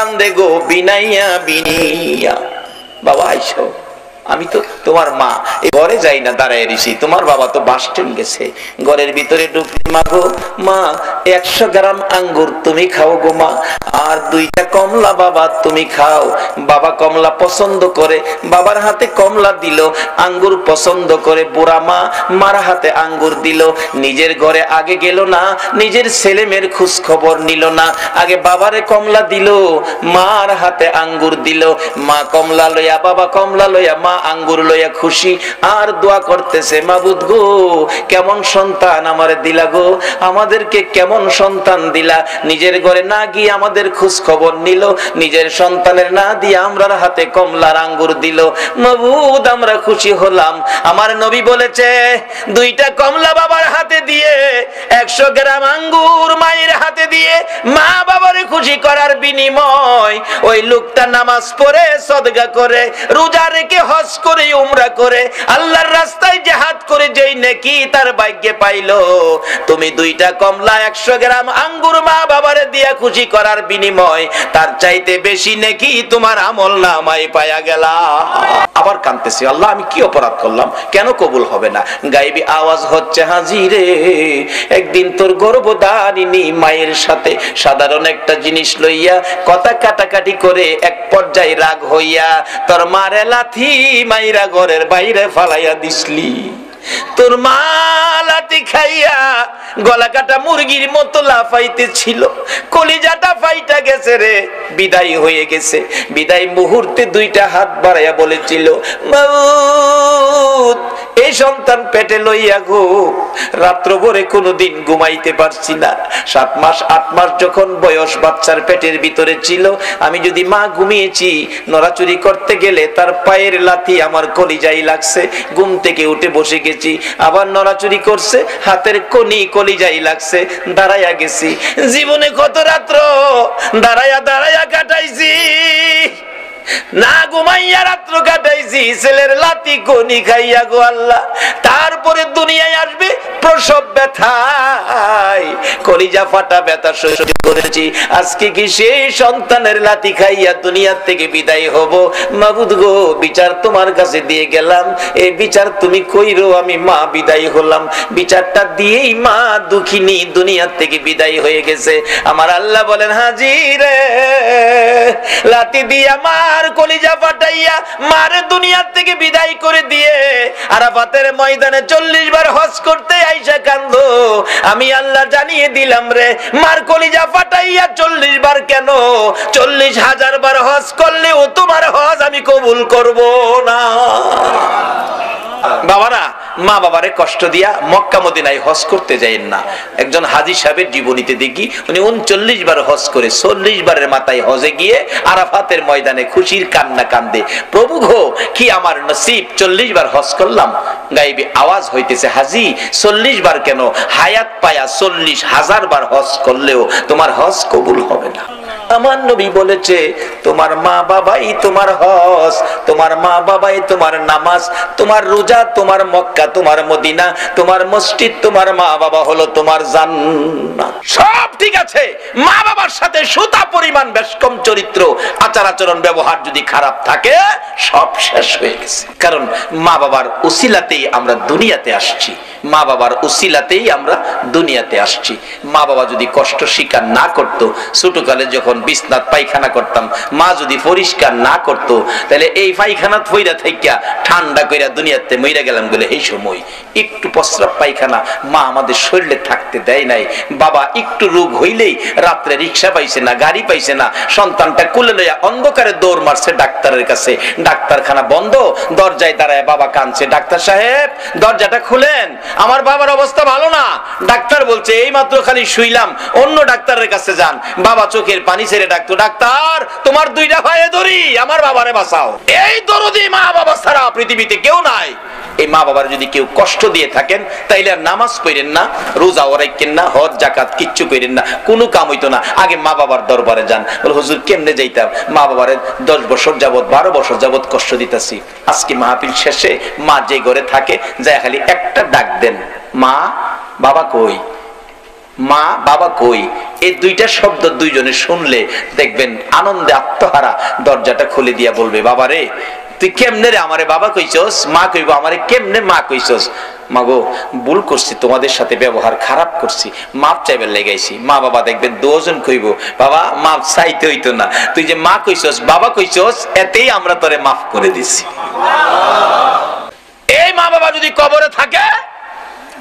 কান্দে গো বিনাইয়া বিনিয়া। বাবা আইসো, আমি তো তোমার মা, ঘরে যাই না, দাঁড়ায় রিসি। তোমার বাবা তো বাস স্ট্যান্ড গেছে, ঘরের ভিতরে ঢুকলি মা গো, মা 100 গ্রাম আঙ্গুর তুমি খাও গো মা, আর 2টা কমলা বাবা তুমি খাও। বাবা কমলা পছন্দ করে, বাবার হাতে কমলা দিল, আঙ্গুর পছন্দ করে। বুড়া মা মার হাতে আঙ্গুর দিল, নিজের ঘরে আগে গেল না, নিজের ছেলে মেয়ের খোঁজ খবর নিল না, আগে বাবারে কমলা দিল, মার হাতে আঙ্গুর দিল। মা কমলা লইয়া, বাবা কমলা লইয়া, মা আঙ্গুর লইয়া খুশি, আর দোয়া করতেছে, মাবুদ গো কেমন সন্তান আমারে দিলা গো, আমাদেরকে কেমন সন্তান দিলা। নিজের ঘরে না গিয়ে আমাদের খোঁজ খবর নিল, নিজের সন্তানের না দিয়ে আমরার হাতে কমলার আঙ্গুর দিল। মাবুদ আমরা খুশি হলাম। আমার নবী বলেছে 2টা কমলা বাবার হাতে দিয়ে, 100 গ্রাম আঙ্গুর মায়ের হাতে দিয়ে মা বাবারে খুশি করার বিনিময় ওই লোকটা নামাজ পড়ে, সদকা করে, রোজা রেখে, হজ করে, উমরা করে, আল্লাহর রাস্তায় জিহাদ করে যেই নেকি তার ভাগ্যে পাইলো, তুমি 2টা কমলা 100 গ্রাম আঙ্গুর মা বাবারে দিয়া খুশি করার বিনিময় তার চাইতে বেশি নেকি তোমার আমল নামায় পায়া গেলা। আবার কাঁদতেছি, আল্লাহ আমি কি অপরাধ করলাম, কেন কবুল হবে না? গায়েবী আওয়াজ হচ্ছে, হাজিরে একদিন তোর গর্ভধারিণী মায়ের সাথে সাধারণ একটা জিনিস লইয়া কথা কাটাকাটি করে এক পর্যায়ে রাগ হইয়া তোর মারে লাথি মাইরা ঘরের বাইরে ফালাইয়া দিসলি। তোর মা লাথি খাইয়া গলা কাটা মুরগির মতো লাফাইতে ছিল, কলিজাটা ফাইটা গেছে রে, বিদায় হয়ে গেছে। বিদায় মুহূর্তে 2টা হাত বাড়াইয়া বলেছিল, মাবুদ এই সন্তান পেটে লইয়া গো রাত্র ভরে কোনোদিন ঘুমাইতে পারছি না। 7 মাস 8 মাস যখন বয়স বাচ্চার পেটের ভিতরে ছিল, আমি যদি মা ঘুমিয়েছি, নড়াচুরি করতে গেলে তার পায়ের লাথি আমার কলিজায় লাগছে, ঘুম থেকে উঠে বসে গেছি, আবার নড়াচুরি করছে, হাতের কনি কলিজায় লাগছে, দাঁড়াইয়া গেছি। জীবনে কত রাত্র দাঁড়াইয়া দাঁড়াইয়া কাটাইছি, না ঘুমাইয়া রাত্র কাটাইছি, ছেলের লাথি কনি খাইয়া গো আল্লাহ। তারপরে দুনিয়ায় আসবে প্রসব ব্যথায় কলিজা ফাটা ব্যথা সহ্য করেছি, আজকে কি সেই সন্তানের লাথি খাইয়া দুনিয়ার থেকে বিদায় হব? মাবুদ গো বিচার তোমার কাছে দিয়ে গেলাম, এই বিচার তুমি কইরো, আমি মা বিদায় হলাম। বিচারটা দিয়েই মা দুঃখিনী দুনিয়ার থেকে বিদায় হয়ে গেছে। আমার আল্লাহ বলেন, হাজিরে লাথি দিয়া মার কলিজা ফাটাইয়া মারে দুনিয়ার থেকে বিদায় করে দিয়ে আরাফাতের ময়দানে 40 বার হজ করতে আইসা কান্দো, আমি আল্লাহ জানিয়ে দিলাম রে, মার কলিজা ফাটাইয়া 40 বার কেন, 40,000 বার হজ করলেও তোমার হজ আমি কবুল করব না। বাবারা, মা বাবারে কষ্ট দিয়া মক্কা মদিনায় হজ করতে যাইেন না। একজন হাজী সাহেবের জীবনীতে দেখি উনি 39 বার হজ করে 40 বারের মাথায় হজে গিয়ে আরাফাতের ময়দানে খুশির কান্না কান্দে, প্রভু গো কি আমার নসিব, 40 বার হজ করলাম। গায়েবী আওয়াজ হইতেছে, হাজী 40 বার কেন, হায়াত পায়া 40,000 বার হজ করলেও তোমার হজ কবুল হবে না। আমার নবী বলেছে, তোমার মা বাবাই তোমার হজ, তোমার মা বাবাই তোমার নামাজ, তোমার রোজা, তোমার মক্কা, তোমার মদিনা, তোমার মসজিদ, তোমার মা বাবা হলো তোমার জান্নাত। সব ঠিক আছে, মা বাবার সাথে সুতা পরিমাণ বেশকম চরিত্র, আচার আচরণ, ব্যবহার যদি খারাপ থাকে সব শেষ হয়ে গেছে। কারণ মা বাবার উসিলাতেই আমরা দুনিয়াতে আসছি, মা বাবার উসিলাতেই আমরা দুনিয়াতে আসছি। মা বাবা যদি কষ্ট স্বীকার না করতো, ছোটকালে যখন বিছনাত পায়খানা করতাম, মা যদি পরিষ্কার না করতো, তাহলে এই পায়খানা ফইরা থাইকা ঠান্ডা কইরা দুনিয়াতে মইরা গেলাম বলে এই সময় একটু প্রস্রাব পায়খানা মা আমাদের শরীরে থাকতে দেয় নাই। বাবা একটু রোগ হইলেই রাত্রে রিক্সা পাইছে না, গাড়ি পাইছে না, সন্তানটা কোলে লইয়া অন্ধকারে দৌড় মারছে ডাক্তারের কাছে, ডাক্তারখানা বন্ধ, দরজায় দাঁড়ায় বাবা কাঁদছে, ডাক্তার সাহেব দরজাটা খুলেন, আমার বাবার অবস্থা ভালো না। ডাক্তার বলছে এই মাত্র খালি শুইলাম, অন্য ডাক্তারের কাছে যান। বাবা চোখের পানি ছেড়ে ডাকতো, ডাক্তার তোমার 2টা পায়ে ধরি, আমার বাবারে বাঁচাও। এই দরদি মা বাবা ছাড়া পৃথিবীতে কেউ নাই। এই মা বাবার যদি কেউ কষ্ট দিয়ে থাকেন, তাইলে আর নামাজ পড়েন না, রোজা রাখেন না, হজ জাকাত কিচ্ছু করেন না, কোনো কাম হইতো না। আগে মা বাবার দরবারে যান, বলে হুজুর কেমনে যাইতাম, মা বাবারে 10 বছর যাবত 12 বছর যাবত কষ্ট দিতেছি, আজকে মাহফিল শেষে মা যে ঘরে থাকে যায় খালি একটা ডাক দেন, মা বাবা কই, মা বাবা কই, এই দুইটা শব্দ দুইজনে শুনলে দেখবেন আনন্দে আত্মহারা দরজাটা খুলে দিয়া বলবে, বাবা রে তুই কেমনে রে আমারে বাবা কইছস, মা কইব আমারে কেমনে মা কইছস। মাগো ভুল করছি, তোমাদের সাথে ব্যবহার খারাপ করছি, মাপ চাইবার লেগাইছি। মা বাবা দেখবেন দুজন কইব, বাবা মাপ চাইতে হইতো না, তুই যে মা কইছস বাবা কইছস এতেই আমরা তোরে মাফ করে দিছি। এই মা বাবা যদি কবরে থাকে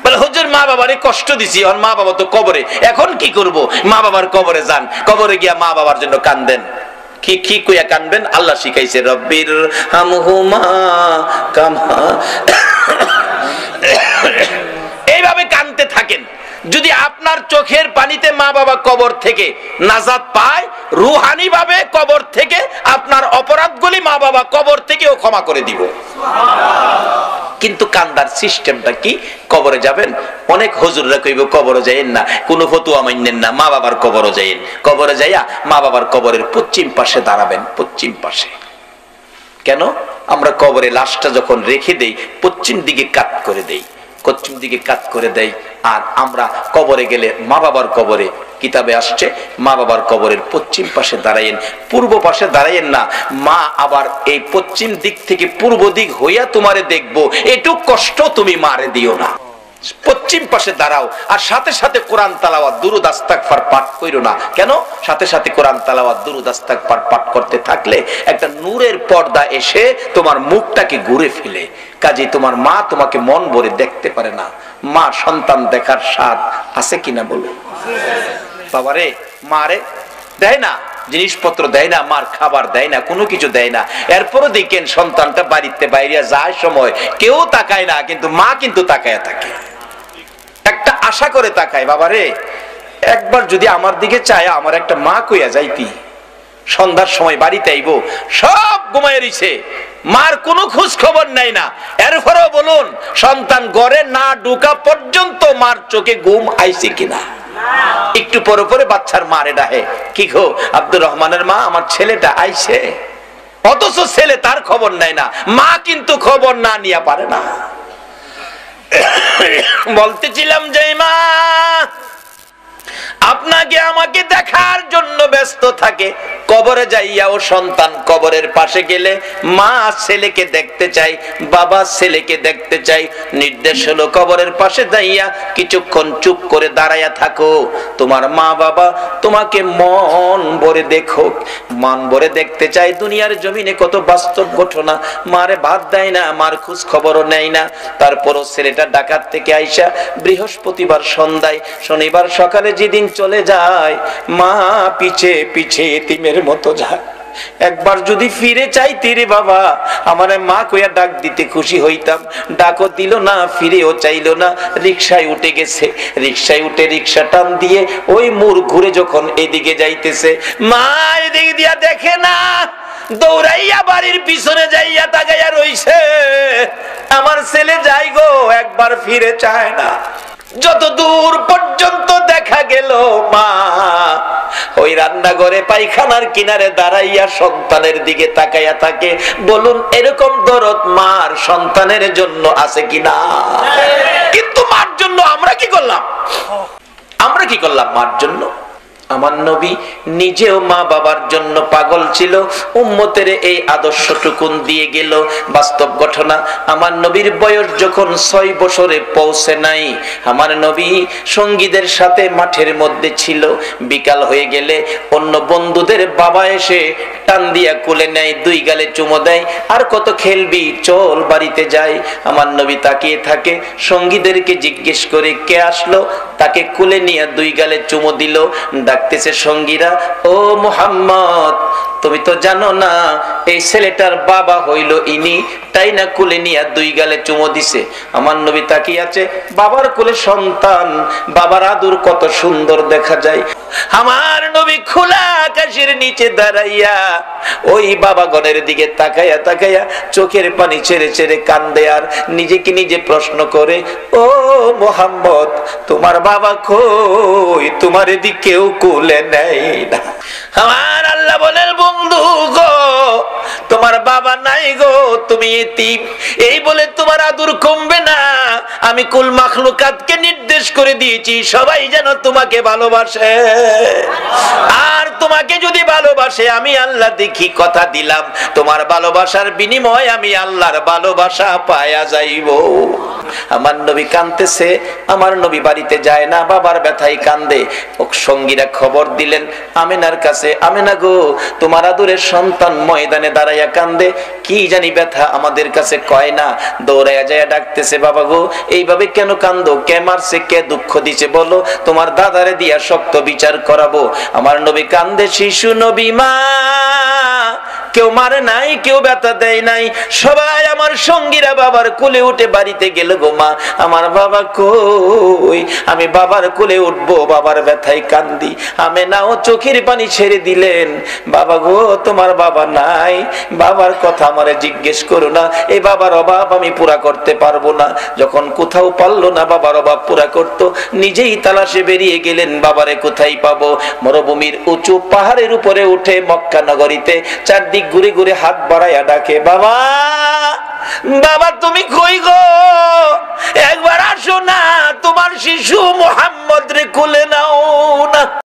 বলে হুজুর মা বাবারে কষ্ট দিছি, আর মা বাবা তো কবরে, এখন কি করব? মা বাবার কবরে যান, কবরে গিয়া মা বাবার জন্য কান্দেন। কি কি কইয়া কানবেন? আল্লাহ শিখাইছে, রব্বির হামহুমা কামা, এইভাবে কানতে থাকেন। যদি আপনার চোখের পানিতে মা বাবা কবর থেকে নাজাত পায়, রুহানি ভাবে কবর থেকে আপনার অপরাধগুলি মা বাবা কবর থেকেও ক্ষমা করে দিব। কিন্তু কান্দার সিস্টেমটা কি? কবরে যাবেন, অনেক হুজুররা কইব কবরে যাইেন না, কোন ফতুয়া মানেন না, মা বাবার কবরে যাইেন। কবরে যাইয়া মা বাবার কবরের পশ্চিম পাশে দাঁড়াবেন। পশ্চিম পাশে কেন? আমরা কবরে লাশটা যখন রেখে দেই পশ্চিম দিকে কাত করে দেই, পশ্চিম দিকে কাত করে দেই। আর আমরা কবরে গেলে মা বাবার কবরে, কিতাবে আসছে মা বাবার কবরের পশ্চিম পাশে দাঁড়াইয়েন, পূর্ব পাশে দাঁড়াইয়েন না। মা আবার এই পশ্চিম দিক থেকে পূর্ব দিক হইয়া তোমারে দেখবো, এটুক কষ্ট তুমি মারে দিও না। পশ্চিম পাশে দাঁড়াও, আর সাথে সাথে কোরআন তালাওয়াত দুরূদ ইস্তিগফার পাঠ কইরো না। কেন? সাথে সাথে কোরআন তালাওয়াত দুরূদ ইস্তিগফার পাঠ করতে থাকলে একটা নূরের পর্দা এসে তোমার মুখটাকে ঘুরে ফেলে, কাজেই তোমার মা তোমাকে মন ভরে দেখতে পারে না। মা সন্তান দেখার স্বাদ আছে কিনা বলো? বাবারে মারে দেয় না, জিনিসপত্র দেয় না, মার খাবার দেয় না, কোনো কিছু দেয় না। এরপরও দেখেন সন্তানটা বাড়িতে বাইরে যায় সময় কেউ তাকায় না, কিন্তু মা কিন্তু তাকায় থাকে, একটা আশা করে তাকায়। বাবারে একবার যদি আমার দিকে চায় আমার একটা মা কইয়া যাইতি। সন্ধ্যার সময় বাড়িতে আইব, সব ঘুমায় রইছে, মার কোনো খোঁজ খবর নাই না। এরপরেও বলুন সন্তান ঘরে না ঢুকা পর্যন্ত মার চোখে ঘুম আইছে কিনা? একটু পরে পরে বাচ্চার মারে ডাহে, কি গো আব্দুর রহমানের মা আমার ছেলেটা আইছে, অথচ ছেলে তার খবর নাই না। মা কিন্তু খবর না নিয়ে পারে না। বলতেছিলাম যে মা আপনাকে আমাকে দেখার জন্য ব্যস্ত থাকে, কবরে যাইয়াও সন্তান কবরের পাশে গেলে মা ছেলেকে দেখতে চাই, বাবা ছেলেকে দেখতে চাই। নির্দেশ হলো কবরের পাশে যাইয়া কিছুক্ষণ চুপ করে দাঁড়াইয়া থাকো, তোমার মা বাবা তোমাকে মন ভরে দেখো, মন ভরে দেখতে চাই। দুনিয়ার জমিনে কত বাস্তব ঘটনা, মারে ভাত দেয় না, মার খোঁজ খবরও নেয় না। তারপরও ছেলেটা ঢাকা থেকে আইসা বৃহস্পতিবার সন্ধ্যায় শনিবার সকালে যেদিন চলে যায়, মা পিছে পিছে এতিমের মতো যায়। একবার যদি ফিরে চাইতি রে বাবা, আমার মা কইয়া ডাক দিতে খুশি হইতাম, ডাকও দিল না, ফিরেও চাইলো না। রিকশায় উঠে গেছে, রিকশায় উঠে রিকশা টান দিয়ে ওই মোড় ঘুরে যখন এদিকে যাইতেছে, মা এদিকে দিয়া দেখে না, দৌড়াইয়া বাড়ির পিছনে যাইয়া তাকাইয়া রইছে। আমার ছেলে যাই গো, একবার ফিরে চায় না। যত দূর পর্যন্ত দেখা গেল মা ওই রান্নাঘরে পায়খানার কিনারে দাঁড়াইয়া সন্তানের দিকে তাকাইয়া থাকে। বলুন এরকম দরদ মার সন্তানের জন্য আছে কিনা? কিন্তু মার জন্য আমরা কি করলাম? আমরা কি করলাম মার জন্য? আমার নবী নিজেও মা বাবার জন্য পাগল ছিল, উম্মতের এই আদর্শটুকুন দিয়ে গেল। বাস্তব ঘটনা, আমার নবীর বয়স যখন 6 বছরে পৌঁছে নাই, আমার নবী সঙ্গীদের সাথে মাঠের মধ্যে ছিল। বিকাল হয়ে গেলে অন্য বন্ধুদের বাবা এসে টান দিয়া কোলে নেয়, 2 গালে চুমো দেয়, আর কত খেলবি চল বাড়িতে যাই। আমার নবী তাকিয়ে থাকে, সঙ্গীদেরকে জিজ্ঞেস করে কে আসলো, তাকে কোলে নিয়ে 2 গালে চুমো দিল। ডাকতেছে সঙ্গীরা, ও মুহাম্মদ তুমি তো জানো না এই ছেলেটার বাবা হইল ইনি, তাই না কোলে নিয়ে 2 গালে চুমো দিছে। আমার নবী তাকিয়ে আছে, বাবার কোলে সন্তান, বাবার আদর কত সুন্দর দেখা যায়। আমার নবী খোলা আকাশের নিচে দাঁড়াইয়া ওই বাবাগণের দিকে তাকাইয়া তাকাইয়া চোখের পানি ছেড়ে ছেড়ে কান্দে, আর নিজেকে নিজে প্রশ্ন করে, ও মুহাম্মদ তোমার বাবা কই, তোমার দিকেও কোলে নেয় না। আমার আল্লাহ বলেন, বন্ধু গো তোমার বাবা নাই গো, তুমি এতিম। এই বলে তোমার আদর কমবে না। আমি কুল মাখলুকাতকে নির্দেশ করে দিয়েছি সবাই যেন তোমাকে ভালোবাসে। আর তোমাকে যদি ভালোবাসে আমি আল্লাহ দেখি, কথা দিলাম তোমার ভালোবাসার বিনিময়ে আমি আল্লাহর ভালোবাসা পায়া যাইব। আমার নবী কাঁদতেছে, আমার নবী বাড়িতে যায় না, বাবার ব্যথায় কান্দে। সঙ্গীরা খবর দিলেন আমেনার কাছে, আমেনা গো তোমার আদরের সন্তান ময়দানে দাঁড়াইয়া কান্দে, কি জানি ব্যথা আমাদের কাছে কয় না। দৌড়াইয়া যায় ডাকতেছে, বাবা গো এইভাবে কেন কান্দো, কে মারছে, কে দুঃখ দিছে বলো, তোমার দাদারে দিয়া শক্ত বিচার করাবো। আমার নবী কান্দে, শিশু নবী মা, কেউ মারে নাই, কেউ ব্যথা দেয় নাই, সবাই আমার সঙ্গীরা বাবার কোলে উঠে বাড়িতে গেল গো মা, আমার বাবা কই, আমি বাবার কোলে উঠবো, বাবার ব্যথায় কান্দি। আমি নাও চোখের পানি ছেড়ে দিলেন, বাবা গো তোমার বাবা নাই, বাবার কথা আমারে জিজ্ঞেস করো না, এই বাবার অভাব আমি পুরা করতে পারবো না। যখন কোথাও পারলো না বাবার অভাব পুরা করত, নিজেই তালাশে বেরিয়ে গেলেন, বাবারে কোথায় পাবো। মরুভূমির উঁচু পাহাড়ের উপরে উঠে মক্কা নগরীতে চারদিক ঘুরে ঘুরে হাত বাড়াইয়া ডাকে, বাবা বাবা তুমি কই গো,